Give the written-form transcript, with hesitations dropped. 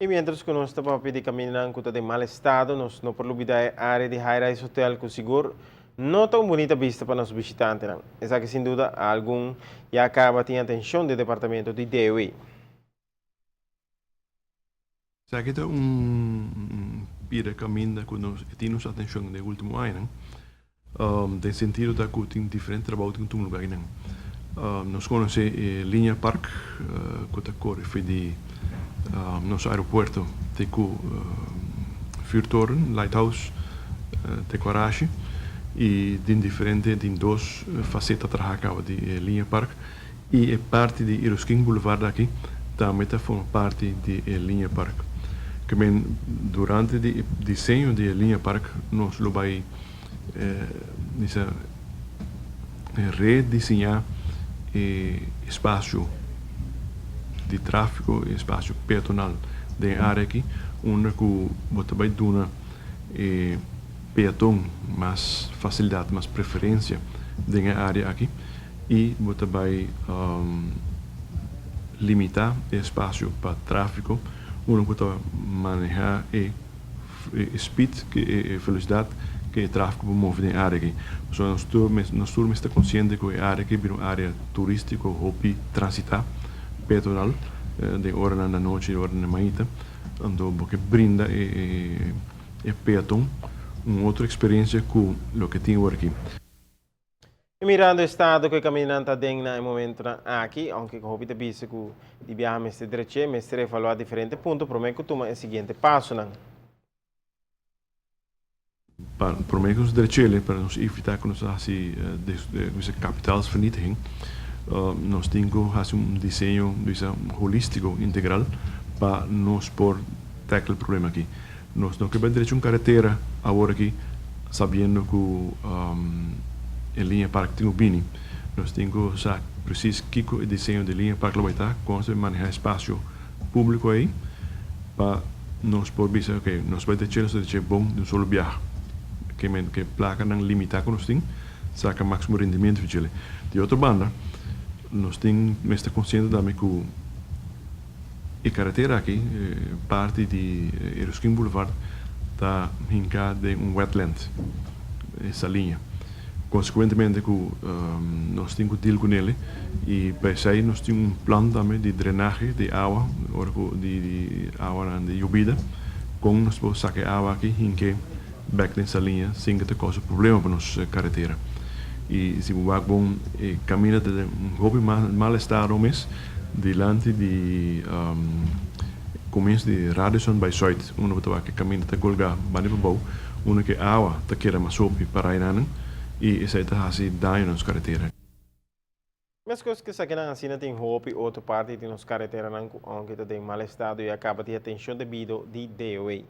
E mientras que nós estamos a caminhando com em mal estado, nós não podemos olvidar a área de high-rise hotel com seguro não tão bonita vista para os visitantes. Essa que sem dúvida algum já acaba tendo atenção do departamento de DOE. Será que é pira caminho que temos atenção no último ano, tem sentido da que tem diferente trabalho em um lugar não. Nós conhecemos linha Park, que corre foi de nosso aeroporto, tem o Vuurtoren, Lighthouse, tem Corache e tem diferente, tem duas facetas trabalhar de linha Park e é parte de Erskine Boulevard aqui, também forma parte de linha Park. Que durante o desenho da linha Park, nós vai redesenhar espaço de tráfego e espaço peatonal da área aqui, onde você vai dar peatão mais facilidade, mais preferência da área aqui e você vai limitar o espaço para tráfego, onde você manejar speed, a velocidade que o tráfego move na área aqui. Nós estamos conscientes que a área aqui é uma área turística, hobby, transitar, peatonal, de hora na noite e hora na manhã, então porque brinda e peatão uma outra experiência com o que tem aqui. E mirando o estado que caminhando dentro no momento aqui, aunque com o visto que de viajar mais direito, mas evaluar diferentes pontos, prometo que toma o seguinte passo, não? Para mim, os direitos para nos evitar que nós assim deze kapitaalsvernietiging, nós temos que fazer desenho holístico, integral, para nos por tackle o problema aqui. Nós não queremos direito carretera agora aqui, sabendo que a linha Parque tem o Bini. Nós temos que saber preciso que o desenho da linha Parque vai estar, como se manejar espaço público aí, para nós por dizer, ok, nós vamos deixar bom de um solo viagem. Que placa não limitar que nós temos, saca máximo rendimento de ele. De outra banda, nós temos estar consciente também que a carretera aqui, parte de Erskine Boulevard, está hincada em wetland, essa linha. Consequentemente, nós temos que deal com ele e para isso aí nós temos plano também de drenagem de água, de água de llovida, como nós podemos sacar água aqui em back nessa linha sem que te cause problema para nossa carretera. E se o bom caminha de hobby mal estado mês delante de começo de Radisson by Site, onde você vai caminhar até colgar bani para bom, onde que a água te queira mais sobe para aí não e isso aí está assim dano nas carreteras. Mas coisas que aqui na China tem hobby, outra parte tem nos carreteras, onde tem mal estado e acaba de atenção devido de DOA.